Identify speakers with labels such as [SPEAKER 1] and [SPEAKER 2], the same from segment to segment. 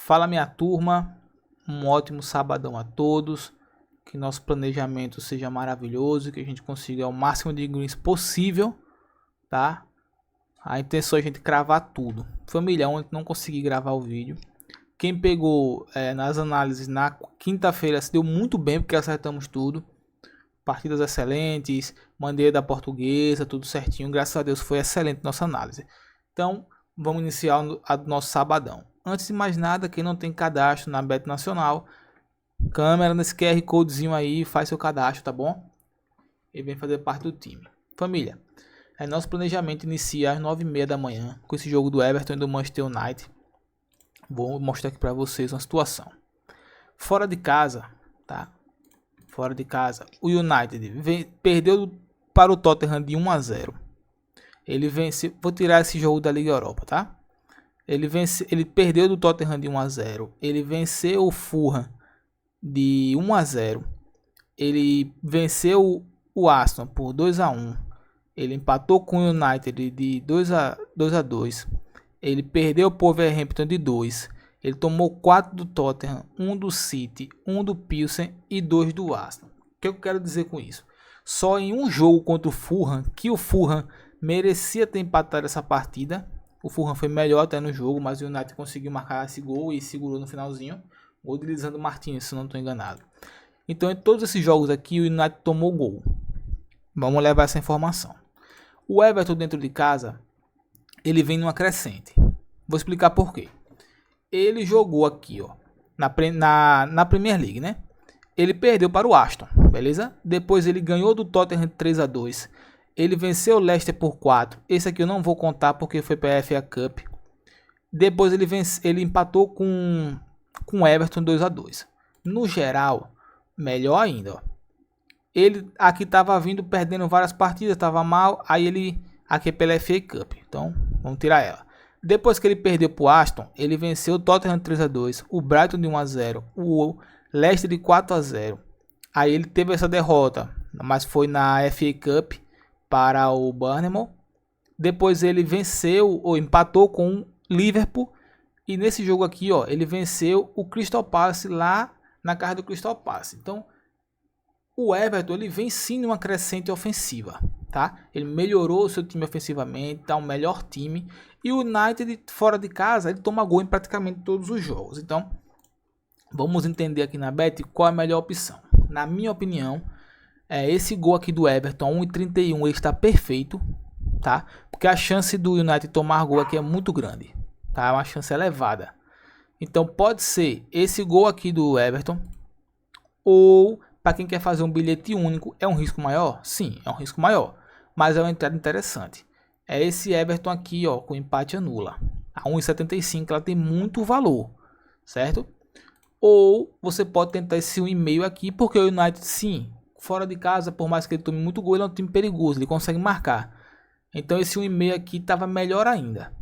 [SPEAKER 1] Fala, minha turma, um ótimo sabadão a todos, que nosso planejamento seja maravilhoso, que a gente consiga o máximo de greens possível, tá? A intenção é a gente cravar tudo. Família, ontem não consegui gravar o vídeo. Quem pegou nas análises na quinta-feira se deu muito bem, porque acertamos tudo. Partidas excelentes, maneira da portuguesa, tudo certinho. Graças a Deus foi excelente nossa análise. Então, vamos iniciar o nosso sabadão. Antes de mais nada, quem não tem cadastro na Bet Nacional, câmera nesse QR Codezinho aí, faz seu cadastro, tá bom? E vem fazer parte do time. Família, nosso planejamento inicia às 9h30 da manhã, com esse jogo do Everton e do Manchester United. Vou mostrar aqui para vocês uma situação. Fora de casa, tá? Fora de casa, o United perdeu para o Tottenham de 1-0. Ele venceu, vou tirar esse jogo da Liga Europa, tá? Ele perdeu do Tottenham de 1-0. Ele venceu o Fulham de 1-0. Ele venceu o Arsenal por 2-1. Ele empatou com o United de 2-2. Ele perdeu o Wolverhampton de 2. Ele tomou 4 do Tottenham, 1 do City, 1 do Pilsen e 2 do Arsenal. O que eu quero dizer com isso? Só em um jogo contra o Fulham, que o Fulham merecia ter empatado essa partida. O Fulham foi melhor até no jogo, mas o United conseguiu marcar esse gol e segurou no finalzinho. Gol de Lisandro Martins, se não estou enganado. Então, em todos esses jogos aqui, o United tomou gol. Vamos levar essa informação. O Everton dentro de casa, ele vem numa crescente. Vou explicar por quê. Ele jogou aqui, ó, na Premier League, né? Ele perdeu para o Aston, beleza? Depois ele ganhou do Tottenham 3-2. Ele venceu o Leicester por 4. Esse aqui eu não vou contar porque foi para a FA Cup. Depois ele empatou com o Everton 2-2. No geral, melhor ainda, ó. Ele aqui estava vindo perdendo várias partidas, estava mal. Aí ele aqui é pela FA Cup. Então, vamos tirar ela. Depois que ele perdeu para o Aston, ele venceu o Tottenham 3-2, o Brighton de 1-0, o Leicester de 4-0. Aí ele teve essa derrota, mas foi na FA Cup para o Bournemouth. Depois ele venceu ou empatou com o Liverpool. E nesse jogo aqui, ó, ele venceu o Crystal Palace lá na casa do Crystal Palace. Então, o Everton ele vem sim numa crescente ofensiva, tá? Ele melhorou o seu time ofensivamente, tá um melhor time. E o United fora de casa, ele toma gol em praticamente todos os jogos. Então, vamos entender aqui na Bet qual é a melhor opção. Na minha opinião, esse gol aqui do Everton, 1,31, ele está perfeito, tá? Porque a chance do United tomar gol aqui é muito grande, tá? É uma chance elevada. Então, pode ser esse gol aqui do Everton, ou para quem quer fazer um bilhete único, é um risco maior? Sim, é um risco maior, mas é uma entrada interessante. É esse Everton aqui, ó, com empate anula. A 1,75 ela tem muito valor, certo? Ou você pode tentar esse 1,5 aqui, porque o United, sim, fora de casa, por mais que ele tome muito gol, ele é um time perigoso, ele consegue marcar. Então esse 1,5 aqui estava melhor ainda,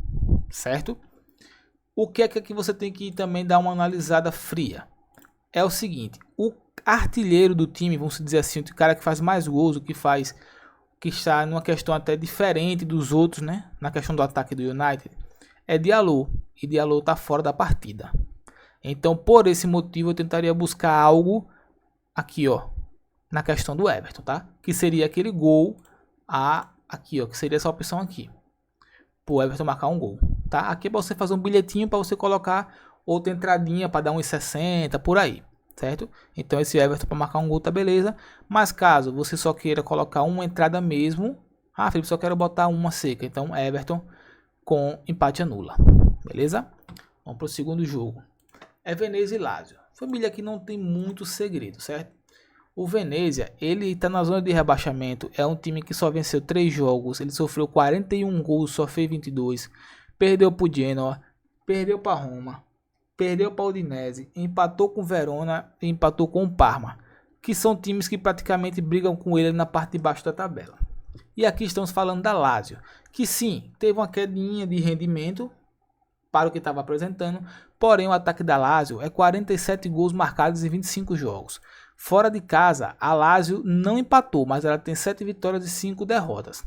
[SPEAKER 1] certo? O que é que você tem que também dar uma analisada fria? É o seguinte, o artilheiro do time, vamos dizer assim, o cara que faz mais gols, que está numa questão até diferente dos outros, né? Na questão do ataque do United, é Diallo. E Diallo está fora da partida. Então, por esse motivo, eu tentaria buscar algo aqui, ó, na questão do Everton, tá? Que seria aquele gol aqui, ó, que seria essa opção aqui. Pro Everton marcar um gol, tá? Aqui é para você fazer um bilhetinho para você colocar outra entradinha para dar 1,60 por aí. Certo? Então esse Everton para marcar um gol tá beleza. Mas caso você só queira colocar uma entrada mesmo, Felipe, só quero botar uma seca. Então Everton com empate anula. Beleza? Vamos para o segundo jogo. É Venezia e Lazio. Família, aqui não tem muito segredo, certo? O Venezia, ele tá na zona de rebaixamento. É um time que só venceu 3 jogos. Ele sofreu 41 gols, só fez 22. Perdeu para o Genoa, perdeu para Roma, perdeu para o Udinese, empatou com o Verona e empatou com o Parma, que são times que praticamente brigam com ele na parte de baixo da tabela. E aqui estamos falando da Lazio, que sim, teve uma quedinha de rendimento para o que estava apresentando, porém o ataque da Lazio é 47 gols marcados em 25 jogos. Fora de casa, a Lazio não empatou, mas ela tem 7 vitórias e 5 derrotas.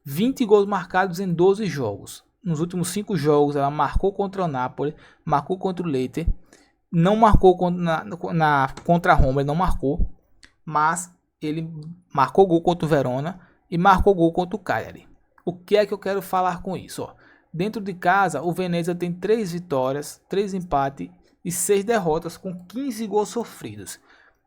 [SPEAKER 1] 20 gols marcados em 12 jogos. nos últimos 5 jogos ela marcou contra o Napoli, marcou contra o Leicester, não marcou contra a Roma, ele não marcou, mas ele marcou gol contra o Verona e marcou gol contra o Cagliari. O que é que eu quero falar com isso? Ó, dentro de casa, o Venezia tem 3 vitórias, 3 empates e 6 derrotas com 15 gols sofridos.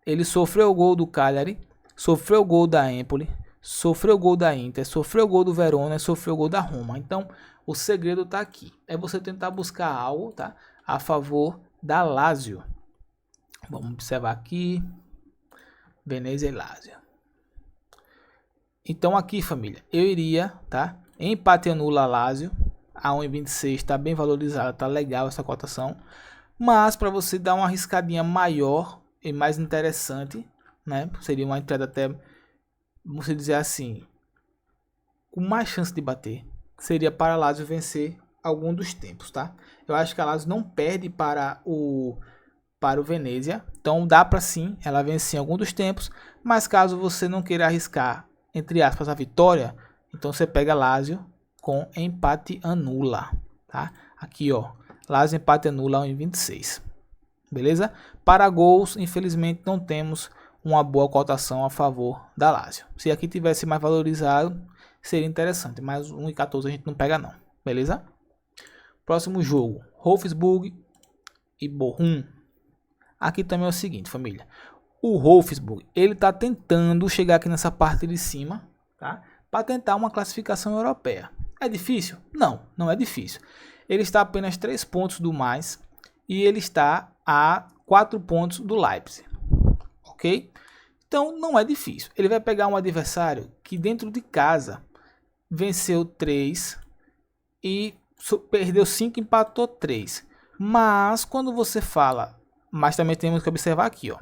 [SPEAKER 1] Ele sofreu o gol do Cagliari, sofreu o gol da Empoli, sofreu o gol da Inter, sofreu o gol do Verona e sofreu o gol da Roma. Então, o segredo está aqui. É você tentar buscar algo, tá, a favor da Lazio. Vamos observar aqui. Venezia e Lazio. Então aqui, família, eu iria, tá? Empate anula Lazio. A 1,26 está bem valorizada, tá legal essa cotação. Mas para você dar uma arriscadinha maior e mais interessante, né? Seria uma entrada até, vamos dizer assim, com mais chance de bater. Seria para a Lazio vencer algum dos tempos, tá? Eu acho que a Lazio não perde para o Venezia, então dá para sim ela vencer em algum dos tempos, mas caso você não queira arriscar, entre aspas, a vitória, então você pega Lazio com empate anula, tá? Aqui, ó, Lazio empate anula 1,26, beleza? Para gols, infelizmente não temos uma boa cotação a favor da Lazio. Se aqui tivesse mais valorizado, seria interessante, mas 1,14 a gente não pega não, beleza? Próximo jogo, Wolfsburg e Bochum. Aqui também é o seguinte, família. O Wolfsburg, ele está tentando chegar aqui nessa parte de cima, tá? Para tentar uma classificação europeia. É difícil? Não, não é difícil. Ele está a apenas 3 pontos do mais e ele está a 4 pontos do Leipzig, ok? Então não é difícil. Ele vai pegar um adversário que dentro de casa venceu 3 e perdeu 5 e empatou 3. Mas quando você fala... Mas também temos que observar aqui, ó.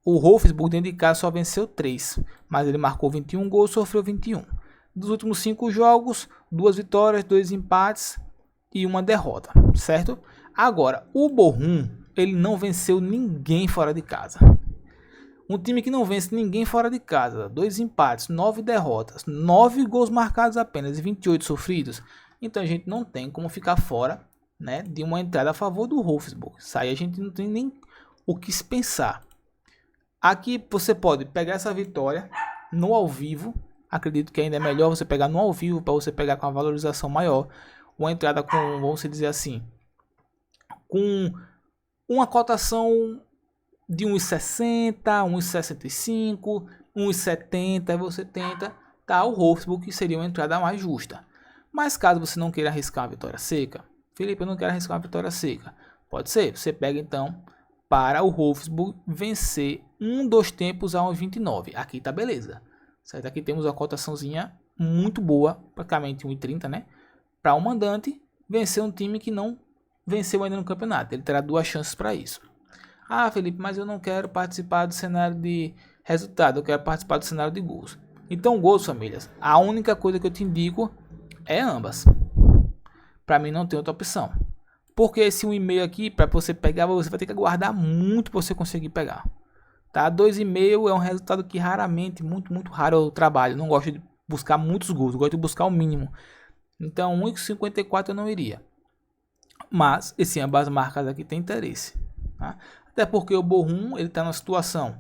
[SPEAKER 1] O Wolfsburg dentro de casa só venceu 3, mas ele marcou 21 gols, sofreu 21. Dos últimos 5 jogos, 2 vitórias, 2 empates e 1 derrota, certo? Agora, o Bochum, ele não venceu ninguém fora de casa. Um time que não vence ninguém fora de casa, 2 empates, 9 derrotas, 9 gols marcados apenas e 28 sofridos. Então a gente não tem como ficar fora, né, de uma entrada a favor do Wolfsburg. Isso aí a gente não tem nem o que se pensar. Aqui você pode pegar essa vitória no ao vivo. Acredito que ainda é melhor você pegar no ao vivo para você pegar com a valorização maior. Uma entrada com, vamos dizer assim, com uma cotação de 1,60, 1,65, 1,70. Você tenta, tá, o Wolfsburg, que seria uma entrada mais justa. Mas caso você não queira arriscar uma vitória seca, Felipe, eu não quero arriscar uma vitória seca. Pode ser, você pega então para o Wolfsburg vencer um dos tempos a 1,29. Aqui tá beleza. Certo? Aqui temos uma cotaçãozinha muito boa, praticamente 1,30, né? Para o mandante vencer um time que não venceu ainda no campeonato. Ele terá 2 chances para isso. Ah, Felipe, mas eu não quero participar do cenário de resultado, eu quero participar do cenário de gols. Então, gols, famílias, a única coisa que eu te indico é ambas. Para mim não tem outra opção. Porque esse 1,5 aqui, para você pegar, você vai ter que aguardar muito para você conseguir pegar. Tá? 2,5 é um resultado que raramente, muito raro eu trabalho. Não gosto de buscar muitos gols, eu gosto de buscar o mínimo. Então 1,54 eu não iria. Mas esse ambas marcas aqui tem interesse. Tá? Até porque o Bochum, ele está numa situação.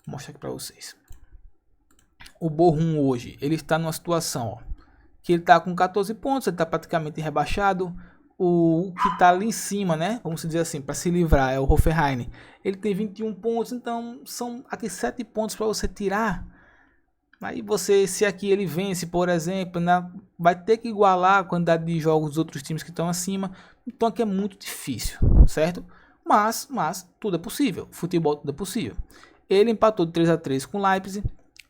[SPEAKER 1] Vou mostrar aqui para vocês. O Bochum hoje, ele está numa situação, ó, que ele está com 14 pontos, ele está praticamente rebaixado. O que está ali em cima, né? Vamos dizer assim, para se livrar, é o Hoffenheim. Ele tem 21 pontos, então são aqui 7 pontos para você tirar. Aí você, se aqui ele vence, por exemplo, né, vai ter que igualar a quantidade de jogos dos outros times que estão acima. Então aqui é muito difícil, certo? Mas tudo é possível. Futebol tudo é possível. Ele empatou de 3-3 com o Leipzig.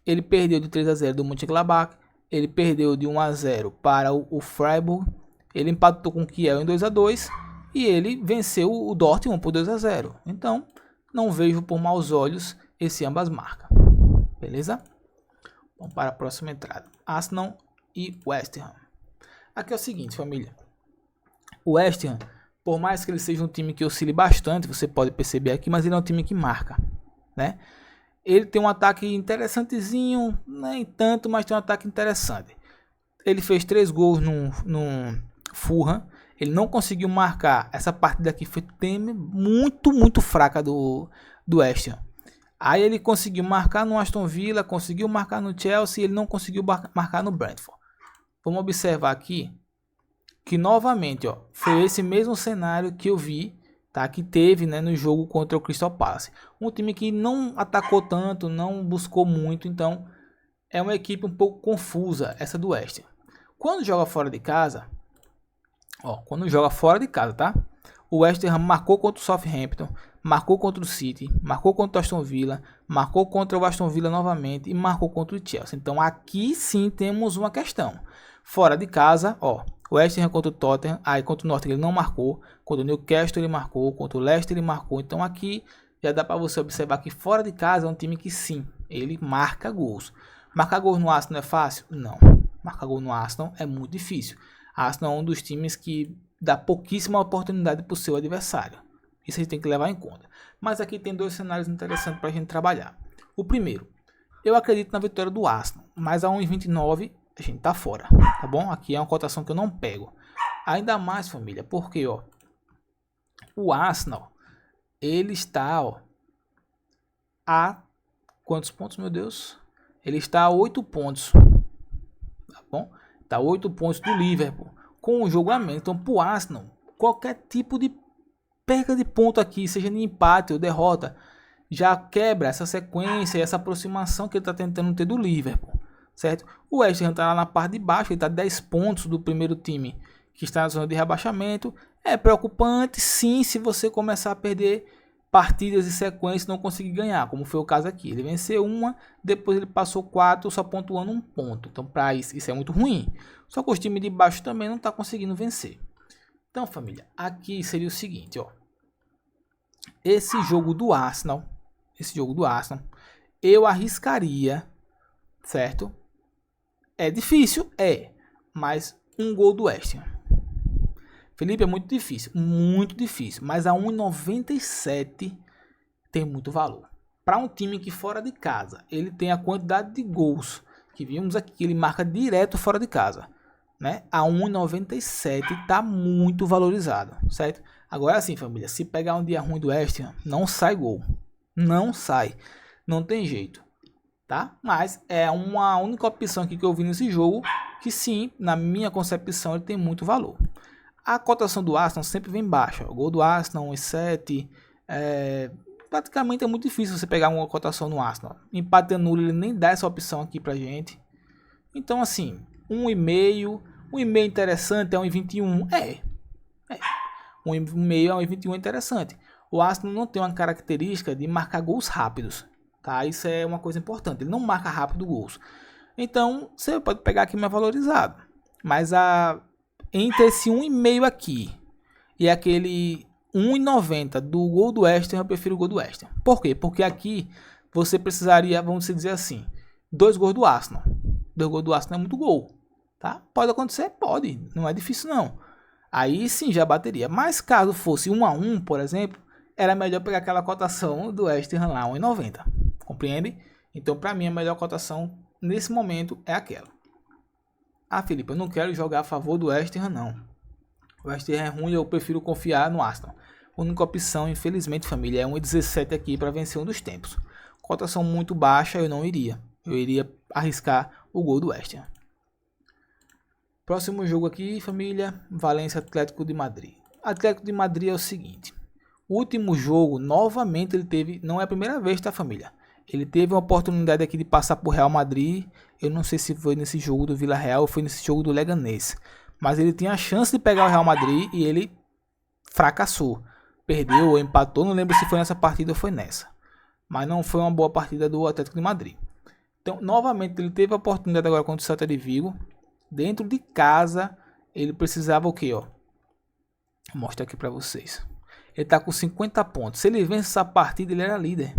[SPEAKER 1] Ele perdeu de 3-0 do Mönchengladbach. Ele perdeu de 1-0 para o Freiburg. Ele empatou com o Kiel em 2-2. E ele venceu o Dortmund por 2-0. Então, não vejo por maus olhos esse ambas marcas. Beleza? Vamos para a próxima entrada. Arsenal e West Ham. Aqui é o seguinte, família. O West Ham, por mais que ele seja um time que oscile bastante, você pode perceber aqui, mas ele é um time que marca, né? Ele tem um ataque interessantezinho, nem tanto, mas tem um ataque interessante. Ele fez 3 gols Fulham. Ele não conseguiu marcar. Essa partida aqui foi muito fraca do West Ham. Aí ele conseguiu marcar no Aston Villa, conseguiu marcar no Chelsea, ele não conseguiu marcar no Brentford. Vamos observar aqui que novamente, ó, foi esse mesmo cenário que eu vi, tá, que teve, né, no jogo contra o Crystal Palace. Um time que não atacou tanto, não buscou muito, então é uma equipe um pouco confusa essa do West Ham. Quando joga fora de casa, ó, tá? O West Ham marcou contra o Southampton, marcou contra o City, marcou contra o Aston Villa, marcou contra o Aston Villa novamente e marcou contra o Chelsea. Então aqui sim temos uma questão. Fora de casa, ó, o West Ham contra o Tottenham, aí contra o Nottingham ele não marcou, contra o Newcastle ele marcou, contra o Leicester ele marcou. Então aqui já dá para você observar que fora de casa é um time que sim, ele marca gols. Marcar gols no Arsenal é fácil? Não. Marcar gol no Arsenal é muito difícil. Arsenal é um dos times que dá pouquíssima oportunidade para o seu adversário. Isso a gente tem que levar em conta. Mas aqui tem dois cenários interessantes para a gente trabalhar. O primeiro, eu acredito na vitória do Arsenal, mas a 1,29 a gente tá fora, tá bom? Aqui é uma cotação que eu não pego. Ainda mais, família, porque ó, o Arsenal, ele está, ó, a quantos pontos, meu Deus? Ele está a 8 pontos, tá bom? Está a 8 pontos do Liverpool, com o jogo a menos. Então, pro Arsenal, qualquer tipo de perca de ponto aqui, seja de empate ou derrota, já quebra essa sequência e essa aproximação que ele está tentando ter do Liverpool, certo? O West Ham está lá na parte de baixo, ele está 10 pontos do primeiro time que está na zona de rebaixamento. É preocupante, sim, se você começar a perder partidas e sequências e não conseguir ganhar, como foi o caso aqui. Ele venceu uma, depois ele passou 4, só pontuando 1 ponto. Então, para isso é muito ruim. Só que os times de baixo também não estão conseguindo vencer. Então, família, aqui seria o seguinte, ó. Esse jogo do Arsenal, eu arriscaria, certo? É difícil, mas um gol do West Ham. Felipe, é muito difícil, mas a 1,97 tem muito valor. Para um time que fora de casa, ele tem a quantidade de gols que vimos aqui, ele marca direto fora de casa, né? A 1,97 está muito valorizado, certo? Agora sim, família, se pegar um dia ruim do West Ham, não sai gol, não tem jeito, tá? Mas é uma única opção aqui que eu vi nesse jogo que sim, na minha concepção, ele tem muito valor. A cotação do Arsenal sempre vem baixa. O gol do Arsenal 1,7. Praticamente é muito difícil você pegar uma cotação no Arsenal. Empate nulo, ele nem dá essa opção aqui pra gente. Então assim, 1,5. 1,5 interessante, é 1,21. 1,5 é 1,21 interessante. O Arsenal não tem uma característica de marcar gols rápidos, tá? Isso é uma coisa importante. Ele não marca rápido gols. Então, você pode pegar aqui mais valorizado. Mas entre esse 1,5 aqui e aquele 1,90 do gol do West Ham, eu prefiro o gol do West Ham. Por quê? Porque aqui você precisaria, vamos dizer assim, 2 gols do Arsenal. 2 gols do Arsenal é muito gol, tá? Pode acontecer? Pode. Não é difícil, não. Aí sim já bateria. Mas caso fosse 1-1, por exemplo, era melhor pegar aquela cotação do West Ham lá, 1,90. Compreende? Então, para mim, a melhor cotação nesse momento é aquela. Ah, Felipe, eu não quero jogar a favor do West Ham, não. O West Ham é ruim, eu prefiro confiar no Arsenal. A única opção, infelizmente, família, é 1,17 aqui para vencer um dos tempos. Cotação muito baixa, eu não iria. Eu iria arriscar o gol do West Ham. Próximo jogo aqui, família, Valência Atlético de Madrid. Atlético de Madrid é o seguinte. O último jogo, novamente, ele teve... Não é a primeira vez, tá, família? Ele teve uma oportunidade aqui de passar por Real Madrid. Eu não sei se foi nesse jogo do Vila Real ou foi nesse jogo do Leganés. Mas ele tinha a chance de pegar o Real Madrid e ele fracassou. Perdeu ou empatou. Não lembro se foi nessa partida ou foi nessa. Mas não foi uma boa partida do Atlético de Madrid. Então, novamente, ele teve a oportunidade agora contra o Celta de Vigo. Dentro de casa, ele precisava o quê? Ó? Vou mostrar aqui para vocês. Ele tá com 50 pontos. Se ele vence essa partida, ele era líder.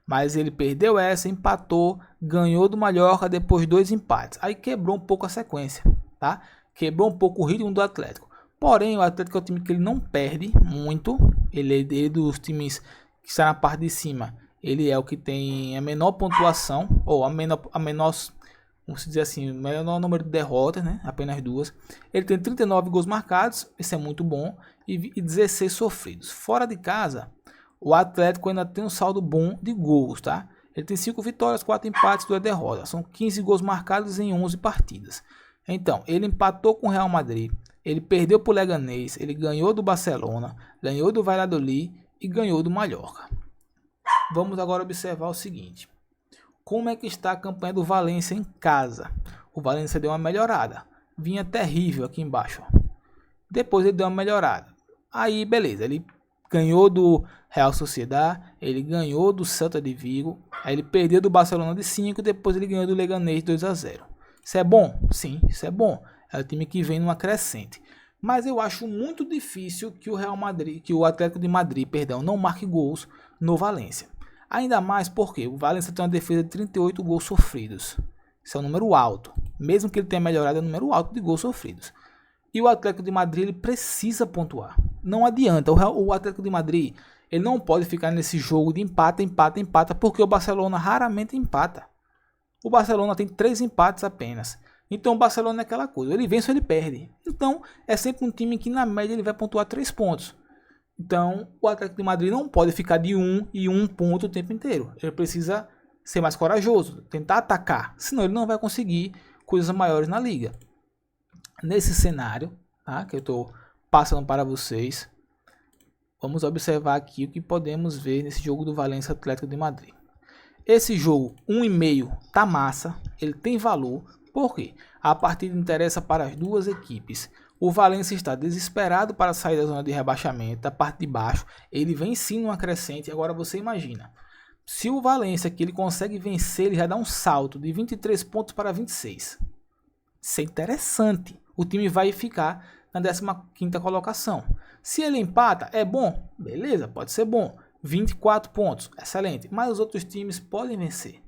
[SPEAKER 1] Mas ele perdeu essa, empatou, ganhou do Mallorca, depois 2 empates. Aí quebrou um pouco a sequência, tá? Quebrou um pouco o ritmo do Atlético. Porém, o Atlético é um time que ele não perde muito. Ele é dos times que está na parte de cima. Ele é o que tem a menor pontuação, ou vamos dizer assim, o menor número de derrotas, né? Apenas 2. Ele tem 39 gols marcados, isso é muito bom, e 16 sofridos. Fora de casa, o Atlético ainda tem um saldo bom de gols, tá? Ele tem 5 vitórias, 4 empates e 2 derrotas. São 15 gols marcados em 11 partidas. Então, ele empatou com o Real Madrid, ele perdeu para o Leganés, ele ganhou do Barcelona, ganhou do Valladolid e ganhou do Mallorca. Vamos agora observar o seguinte. Como é que está a campanha do Valência em casa? O Valência deu uma melhorada. Vinha terrível aqui embaixo. Depois ele deu uma melhorada. Aí, beleza. Ele ganhou do Real Sociedad. Ele ganhou do Celta de Vigo. Aí ele perdeu do Barcelona de 5. Depois ele ganhou do Leganés 2-0. Isso é bom? Sim, isso é bom. É o time que vem numa crescente. Mas eu acho muito difícil que o Atlético de Madrid, não marque gols no Valência. Ainda mais porque o Valência tem uma defesa de 38 gols sofridos. Isso é um número alto. Mesmo que ele tenha melhorado, é um número alto de gols sofridos. E o Atlético de Madrid ele precisa pontuar. Não adianta. O Atlético de Madrid ele não pode ficar nesse jogo de empata, porque o Barcelona raramente empata. O Barcelona tem 3 empates apenas. Então o Barcelona é aquela coisa. Ele vence ou ele perde. Então é sempre um time que na média ele vai pontuar 3 pontos. Então, o Atlético de Madrid não pode ficar de 1 ponto o tempo inteiro. Ele precisa ser mais corajoso, tentar atacar, senão ele não vai conseguir coisas maiores na liga. Nesse cenário, tá, que eu estou passando para vocês, vamos observar aqui o que podemos ver nesse jogo do Valência Atlético de Madrid. Esse jogo 1,5 tá massa, ele tem valor, porque a partida interessa para as duas equipes. O Valência está desesperado para sair da zona de rebaixamento, da parte de baixo. Ele vem sim numa crescente. Agora você imagina, se o Valência que ele consegue vencer, ele já dá um salto de 23 pontos para 26. Isso é interessante. O time vai ficar na 15ª colocação. Se ele empata, é bom? Beleza, pode ser bom. 24 pontos, excelente. Mas os outros times podem vencer.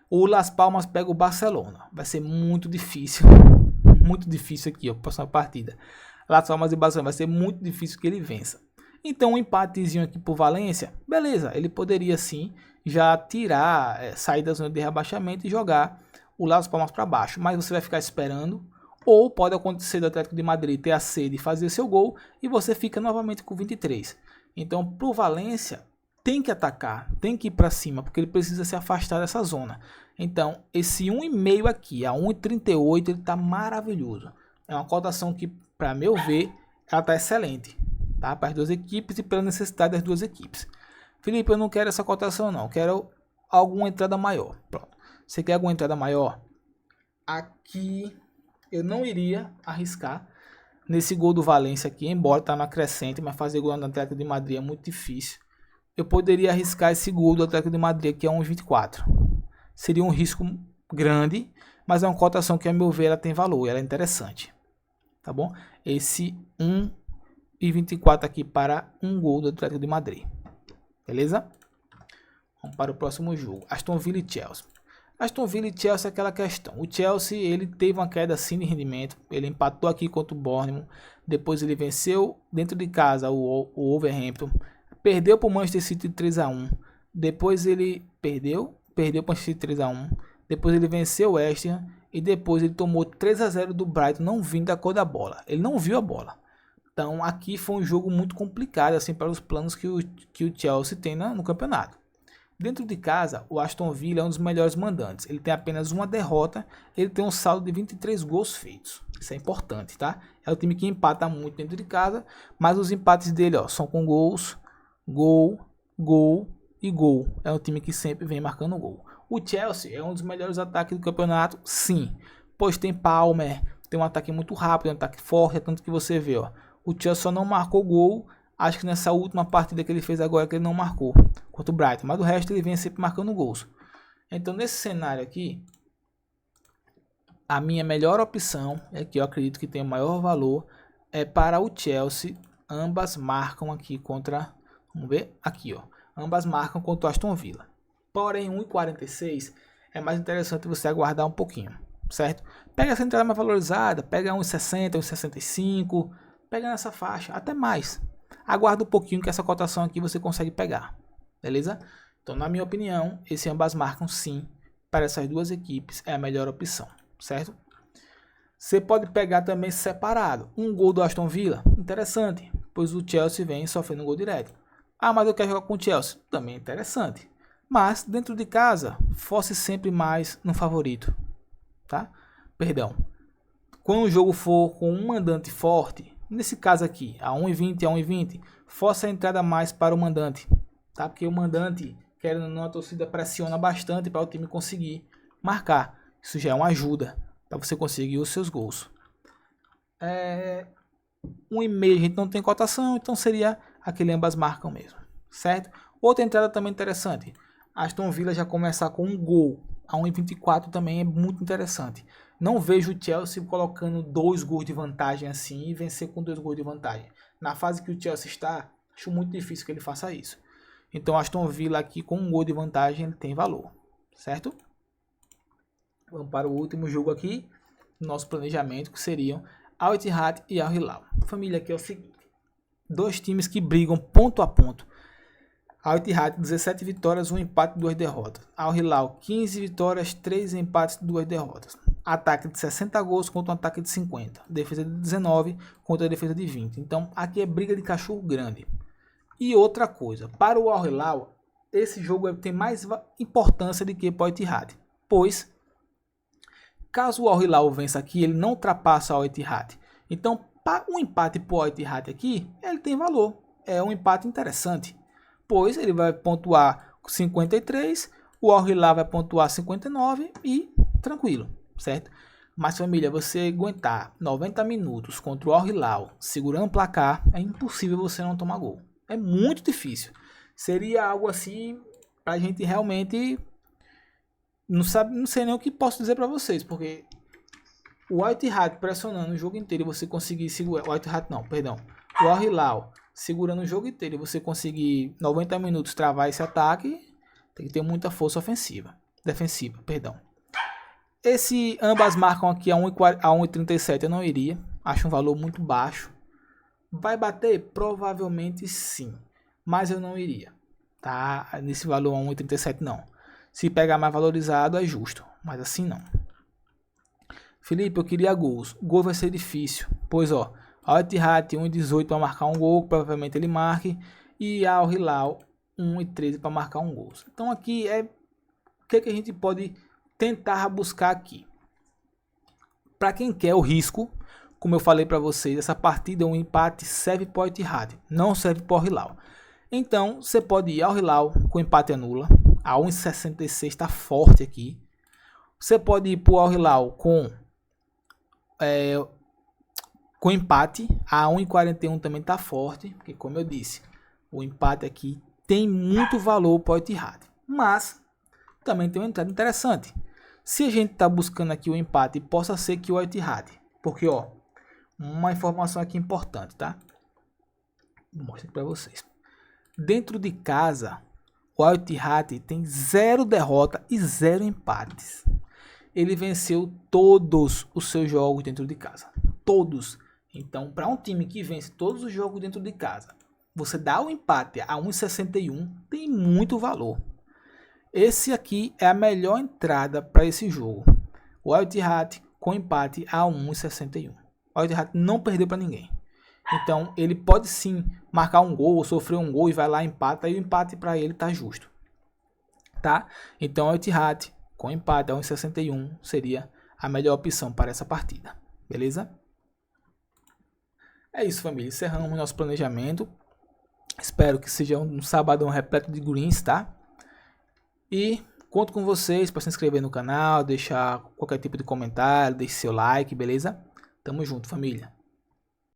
[SPEAKER 1] O Las Palmas pega o Barcelona. Vai ser muito difícil. Muito difícil aqui, ó, próxima partida. Las Palmas e Barcelona vai ser muito difícil que ele vença. Então um empatezinho aqui por Valência, beleza, ele poderia sim já tirar, sair da zona de rebaixamento e jogar o Las Palmas para baixo. Mas você vai ficar esperando, ou pode acontecer do Atlético de Madrid ter a sede e fazer seu gol e você fica novamente com 23. Então pro Valência tem que atacar, tem que ir para cima, porque ele precisa se afastar dessa zona. Então, esse 1,5 aqui, a 1,38, ele está maravilhoso. É uma cotação que, para meu ver, ela está excelente, tá? Para as duas equipes e pela necessidade das duas equipes. Felipe, eu não quero essa cotação não, eu quero alguma entrada maior. Pronto. Você quer alguma entrada maior? Aqui eu não iria arriscar nesse gol do Valência aqui, embora está na crescente, mas fazer gol no Atlético de Madrid é muito difícil. Eu poderia arriscar esse gol do Atlético de Madrid aqui a 1,24. Seria um risco grande, mas é uma cotação que, a meu ver, ela tem valor, ela é interessante. Tá bom? Esse 1,24 aqui para um gol do Atlético de Madrid. Beleza? Vamos para o próximo jogo. Aston Villa e Chelsea. Aston Villa e Chelsea é aquela questão. O Chelsea ele teve uma queda assim de rendimento. Ele empatou aqui contra o Bournemouth. Depois ele venceu dentro de casa o Wolverhampton. Perdeu para o Manchester City 3-1. Depois ele perdeu para o Manchester City 3-1. Depois ele venceu o West Ham. E depois ele tomou 3-0 do Brighton, não vindo da cor da bola. Ele não viu a bola. Então aqui foi um jogo muito complicado assim, para os planos que o Chelsea tem no campeonato. Dentro de casa, o Aston Villa é um dos melhores mandantes. Ele tem apenas uma derrota. Ele tem um saldo de 23 gols feitos. Isso é importante, tá? É o time que empata muito dentro de casa. Mas os empates dele são com gols, gol, gol e gol. É um time que sempre vem marcando gol. O Chelsea é um dos melhores ataques do campeonato, sim. Pois tem Palmer, tem um ataque muito rápido, um ataque forte. É tanto que você vê, o Chelsea só não marcou gol. Acho que nessa última partida que ele fez agora que ele não marcou contra o Brighton, mas do resto ele vem sempre marcando gols. Então nesse cenário aqui, a minha melhor opção, é que eu acredito que tem o maior valor, é para o Chelsea. Ambas marcam aqui contra, vamos ver, aqui ambas marcam contra o Aston Villa. Porém 1,46 é mais interessante você aguardar um pouquinho, certo? Pega essa entrada mais valorizada, pega 1,60, 1,65, pega nessa faixa, até mais. Aguarda um pouquinho que essa cotação aqui você consegue pegar, beleza? Então, na minha opinião, esse ambas marcam sim para essas duas equipes é a melhor opção, certo? Você pode pegar também separado. Um gol do Aston Villa, interessante, pois o Chelsea vem sofrendo um gol direto. Ah, mas eu quero jogar com o Chelsea, também é interessante. Mas dentro de casa, force sempre mais no favorito, tá? Perdão. Quando o jogo for com um mandante forte, nesse caso aqui, a 1,20 a 1,20, force a entrada mais para o mandante, tá? Porque o mandante, querendo ou não, a torcida pressiona bastante para o time conseguir marcar. Isso já é uma ajuda para você conseguir os seus gols. 1,5 a gente não tem cotação, então seria aquele ambas marcam mesmo, certo? Outra entrada também interessante, Aston Villa já começar com um gol a 1,24 também é muito interessante. Não vejo o Chelsea colocando 2 gols de vantagem assim e vencer com 2 gols de vantagem. Na fase que o Chelsea está, acho muito difícil que ele faça isso. Então Aston Villa aqui com 1 gol de vantagem ele tem valor, certo? Vamos para o último jogo aqui, nosso planejamento, que seriam Al Ittihad e Al Hilal. Família, aqui é o seguinte, 2 times que brigam ponto a ponto. Al Ittihad 17 vitórias, 1 empate, 2 derrotas. Al Hilal 15 vitórias, 3 empates, 2 derrotas. Ataque de 60 gols contra um ataque de 50. Defesa de 19 contra a defesa de 20. Então aqui é briga de cachorro grande. E outra coisa, para o Al Hilal, esse jogo tem mais importância do que para o Ittihad. Pois, caso o Al Hilal vença aqui, ele não ultrapassa o Ittihad. Então, para um empate para o Ittihad aqui, ele tem valor. É um empate interessante. Pois ele vai pontuar 53, o Al Hilal vai pontuar 59 e tranquilo, certo? Mas família, você aguentar 90 minutos contra o Al Hilal segurando o placar, é impossível você não tomar gol. É muito difícil. Seria algo assim pra gente realmente não sei nem o que posso dizer para vocês, porque o Al Ittihad pressionando o jogo inteiro e você conseguir segurar, o Al Ittihad não, perdão, o Al Hilal segurando o jogo inteiro e você conseguir 90 minutos travar esse ataque, tem que ter muita força defensiva, perdão. Ambas marcam aqui a 1,37, eu não iria, acho um valor muito baixo. Vai bater? Provavelmente sim, mas eu não iria, tá? Nesse valor a 1,37 não. Se pegar mais valorizado é justo, mas assim não. Felipe, eu queria gols. Gol vai ser difícil, pois ó, Al Ittihad 1,18 para marcar um gol, provavelmente ele marque. E Al Hilal 1,13 para marcar um gol. Então aqui é o que a gente pode tentar buscar aqui. Para quem quer o risco, como eu falei para vocês, essa partida, um empate serve para o Ittihad, não serve para o Al Hilal. Então você pode ir ao Hilal com empate anula, a 1,66 está forte aqui. Você pode ir para o Al Hilal com empate, a 1,41 também está forte, porque como eu disse, o empate aqui tem muito valor para o Ittihad, mas também tem uma entrada interessante. Se a gente está buscando aqui o empate, possa ser que o Ittihad, porque ó, uma informação aqui importante, tá? Vou mostrar para vocês. Dentro de casa, o Al Ittihad tem 0 derrota e 0 empates. Ele venceu todos os seus jogos dentro de casa, todos. Então, para um time que vence todos os jogos dentro de casa, você dá o empate a 1,61, tem muito valor. Esse aqui é a melhor entrada para esse jogo. O Al Ittihad com empate a 1,61. O Al Ittihad não perdeu para ninguém. Então, ele pode sim marcar um gol, ou sofrer um gol e vai lá e empata, e o empate para ele tá justo. Tá? Então, o Al Ittihad com empate a 1,61 seria a melhor opção para essa partida. Beleza? É isso, família. Encerramos nosso planejamento. Espero que seja um sabadão repleto de greens, tá? E conto com vocês para se inscrever no canal, deixar qualquer tipo de comentário, deixe seu like, beleza? Tamo junto, família.